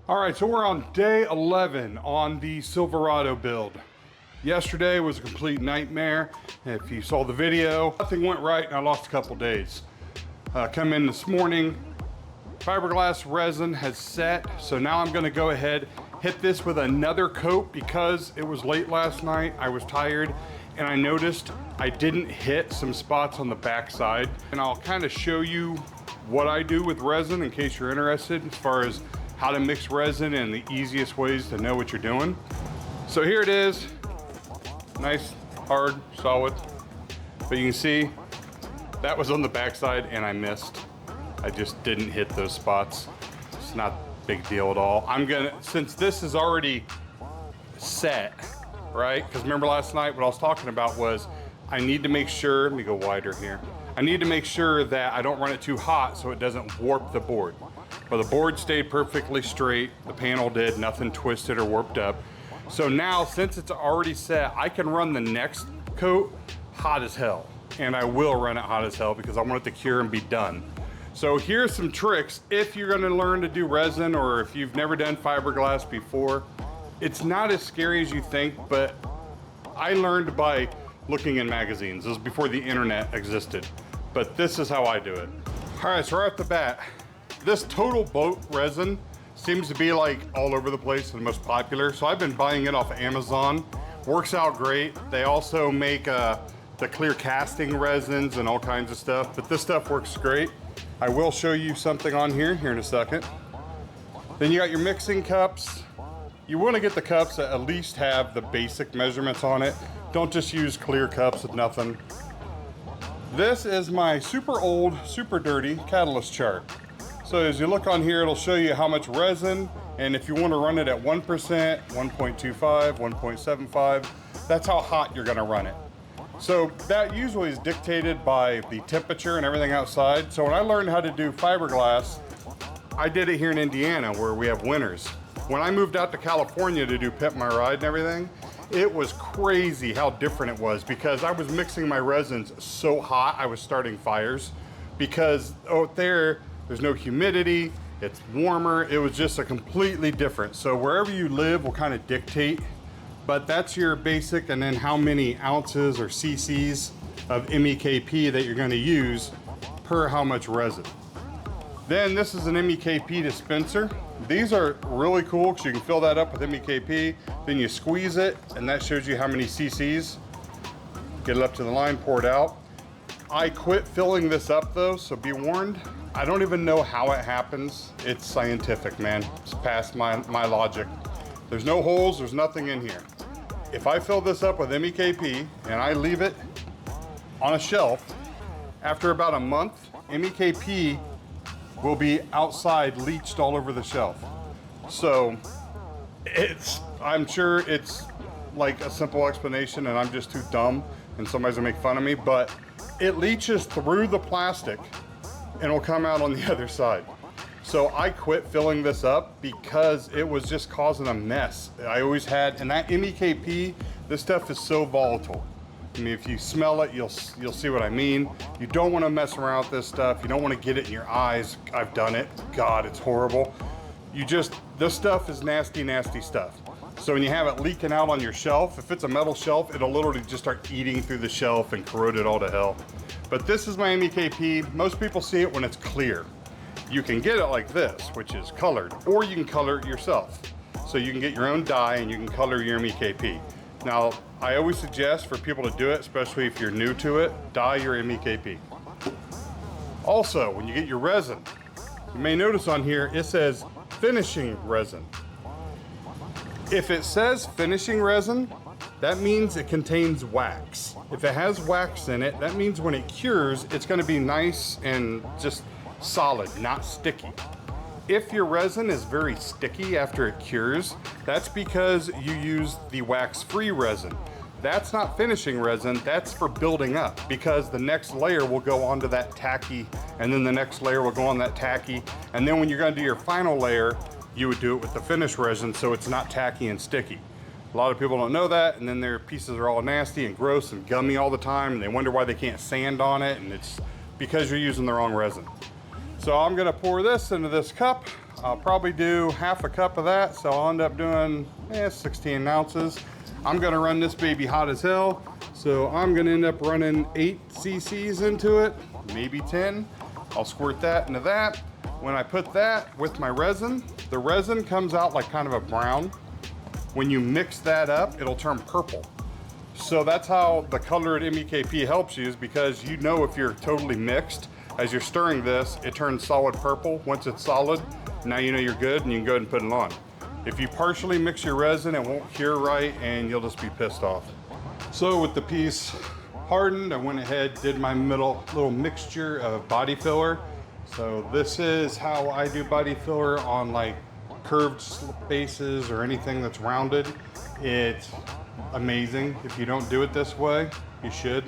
All right, so we're on day 11 on the Silverado build. Yesterday was a complete nightmare. If you saw the video, nothing went right and I lost a couple days. Come in this morning, fiberglass resin has set, so now I'm gonna go ahead, hit this with another coat because it was late last night, I was tired, and I noticed I didn't hit some spots on the backside. And I'll kind of show you what I do with resin in case you're interested as far as how to mix resin and the easiest ways to know what you're doing. So here it is, nice, hard, solid. But you can see that was on the backside and I missed. I just didn't hit those spots. It's not a big deal at all. I'm gonna, since this is already set, right? Because remember last night what I was talking about was I need to make sure, let me go wider here. I need to make sure that I don't run it too hot so it doesn't warp the board. But the board stayed perfectly straight. The panel did, nothing twisted or warped up. So now, since it's already set, I can run the next coat hot as hell. And I will run it hot as hell because I want it to cure and be done. So here's some tricks if you're gonna learn to do resin or if you've never done fiberglass before. It's not as scary as you think, but I learned by looking in magazines. This was before the internet existed. But this is how I do it. All right, so right off the bat, this Total Boat resin seems to be like all over the place and the most popular. So I've been buying it off of Amazon. Works out great. They also make the clear casting resins and all kinds of stuff, but this stuff works great. I will show you something on here in a second. Then you got your mixing cups. You want to get the cups that at least have the basic measurements on it. Don't just use clear cups with nothing. This is my super old, super dirty catalyst chart. So as you look on here, it'll show you how much resin, and if you want to run it at 1%, 1.25, 1.75, that's how hot you're going to run it. So that usually is dictated by the temperature and everything outside. So when I learned how to do fiberglass, I did it here in Indiana where we have winters. When I moved out to California to do Pimp My Ride and everything, it was crazy how different it was because I was mixing my resins so hot I was starting fires because out there's no humidity, it's warmer, it was just a completely different. So wherever you live will kind of dictate, but that's your basic, and then how many ounces or cc's of MEKP that you're gonna use per how much resin. Then this is an MEKP dispenser. These are really cool because you can fill that up with MEKP, then you squeeze it, and that shows you how many cc's. Get it up to the line, pour it out. I quit filling this up though, so be warned. I don't even know how it happens. It's scientific, man. It's past my logic. There's no holes, there's nothing in here. If I fill this up with MEKP and I leave it on a shelf, after about a month, MEKP will be outside leached all over the shelf. So I'm sure it's like a simple explanation and I'm just too dumb and somebody's gonna make fun of me, but it leaches through the plastic and it'll come out on the other side. So I quit filling this up because it was just causing a mess. I always had, and that MEKP, this stuff is so volatile. I mean, if you smell it, you'll see what I mean. You don't want to mess around with this stuff. You don't want to get it in your eyes. I've done it. God, it's horrible. This stuff is nasty, nasty stuff. So when you have it leaking out on your shelf, if it's a metal shelf, it'll literally just start eating through the shelf and corrode it all to hell. But this is my MEKP. Most people see it when it's clear. You can get it like this, which is colored, or you can color it yourself. So you can get your own dye and you can color your MEKP. Now, I always suggest for people to do it, especially if you're new to it, dye your MEKP. Also, when you get your resin, you may notice on here, it says finishing resin. If it says finishing resin, that means it contains wax. If it has wax in it, that means when it cures, it's gonna be nice and just solid, not sticky. If your resin is very sticky after it cures, that's because you use the wax-free resin. That's not finishing resin, that's for building up because the next layer will go onto that tacky and then the next layer will go on that tacky. And then when you're gonna do your final layer, you would do it with the finished resin so it's not tacky and sticky. A lot of people don't know that, and then their pieces are all nasty and gross and gummy all the time and they wonder why they can't sand on it, and it's because you're using the wrong resin. So I'm gonna pour this into this cup. I'll probably do half a cup of that, so I'll end up doing 16 ounces. I'm gonna run this baby hot as hell, so I'm gonna end up running 8 cc's into it, maybe 10. I'll squirt that into that. When I put that with my resin, the resin comes out like kind of a brown. When you mix that up, it'll turn purple. So that's how the color at MEKP helps you, is because you know if you're totally mixed. As you're stirring this, it turns solid purple. Once it's solid, now you know you're good and you can go ahead and put it on. If you partially mix your resin, it won't cure right and you'll just be pissed off. So with the piece hardened, I went ahead, did my little mixture of body filler. So this is how I do body filler on like curved bases or anything that's rounded. It's amazing. If you don't do it this way, you should.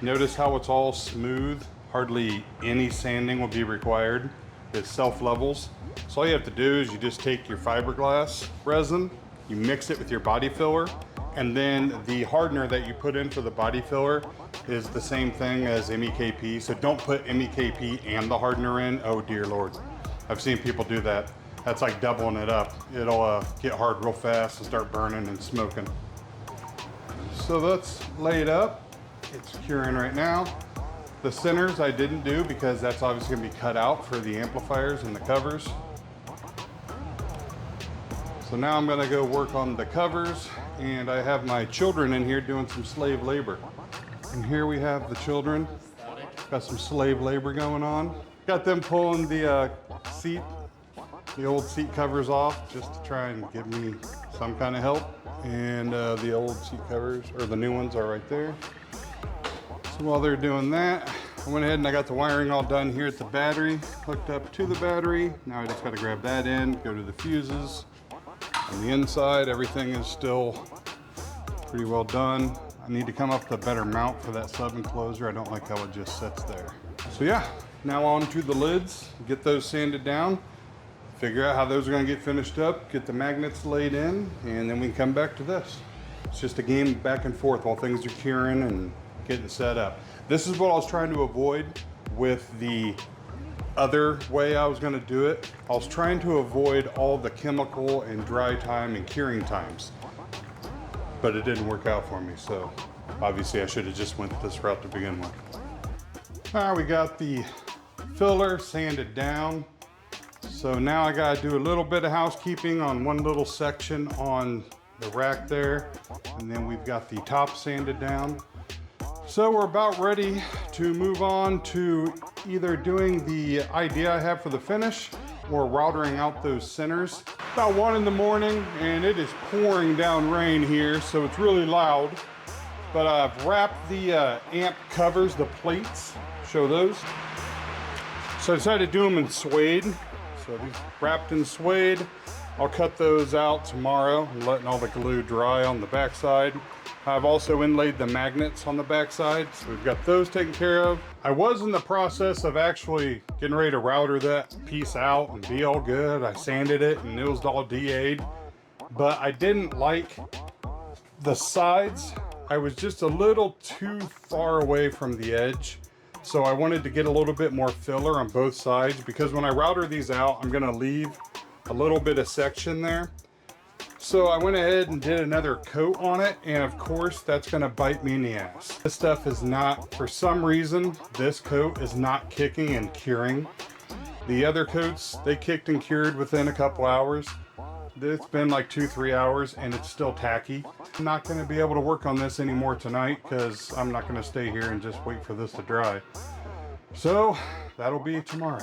Notice how it's all smooth. Hardly any sanding will be required. It self-levels. So all you have to do is you just take your fiberglass resin, you mix it with your body filler, and then the hardener that you put in for the body filler is the same thing as MEKP. So don't put MEKP and the hardener in. Oh dear Lord. I've seen people do that. That's like doubling it up. It'll get hard real fast and start burning and smoking. So that's laid up. It's curing right now. The centers I didn't do because that's obviously gonna be cut out for the amplifiers and the covers. So now I'm gonna go work on the covers, and I have my children in here doing some slave labor. And here we have the children. Got some slave labor going on. Got them pulling the old seat covers off just to try and give me some kind of help. And the old seat covers, or the new ones, are right there. So while they're doing that, I went ahead and I got the wiring all done here at the battery, hooked up to the battery. Now I just got to grab that in, go to the fuses. On the inside, everything is still pretty well done. I need to come up with a better mount for that sub enclosure. I don't like how it just sits there. So yeah, now on to the lids, get those sanded down, figure out how those are gonna get finished up, get the magnets laid in, and then we can come back to this. It's just a game back and forth while things are curing and getting set up. This is what I was trying to avoid with the other way I was gonna do it. I was trying to avoid all the chemical and dry time and curing times, but it didn't work out for me. So obviously I should have just went this route to begin with. All right, we got the filler sanded down. So now I gotta do a little bit of housekeeping on one little section on the rack there. And then we've got the top sanded down. So we're about ready to move on to either doing the idea I have for the finish or routering out those centers. About 1 in the morning and it is pouring down rain here, so it's really loud. But I've wrapped the amp covers, the plates, show those. So I decided to do them in suede. So these wrapped in suede. I'll cut those out tomorrow and letting all the glue dry on the backside. I've also inlaid the magnets on the backside, so we've got those taken care of. I was in the process of actually getting ready to router that piece out and be all good. I sanded it and it was all DA'd, but I didn't like the sides. I was just a little too far away from the edge. So I wanted to get a little bit more filler on both sides, because when I router these out, I'm gonna leave a little bit of section there. So I went ahead and did another coat on it, and of course that's gonna bite me in the ass. This stuff is not, for some reason, this coat is not kicking and curing. The other coats, they kicked and cured within a couple hours. It's been like 2-3 hours and it's still tacky. I'm not gonna be able to work on this anymore tonight because I'm not gonna stay here and just wait for this to dry. So that'll be tomorrow.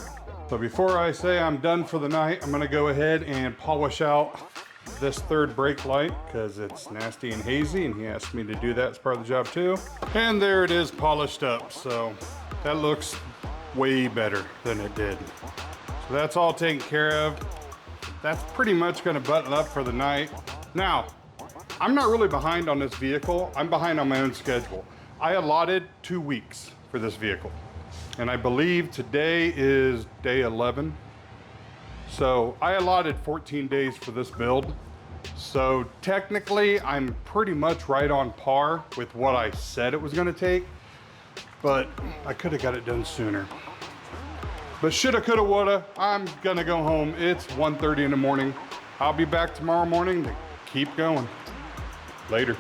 So before I say I'm done for the night, I'm gonna go ahead and polish out this third brake light because it's nasty and hazy, and he asked me to do that as part of the job too. And there it is, polished up. So that looks way better than it did. So that's all taken care of. That's pretty much gonna button up for the night. Now, I'm not really behind on this vehicle. I'm behind on my own schedule. I allotted 2 weeks for this vehicle. And I believe today is day 11. So I allotted 14 days for this build. So technically I'm pretty much right on par with what I said it was gonna take, but I could have got it done sooner. But shoulda, coulda, woulda. I'm gonna go home. It's 1:30 in the morning. I'll be back tomorrow morning to keep going. Later.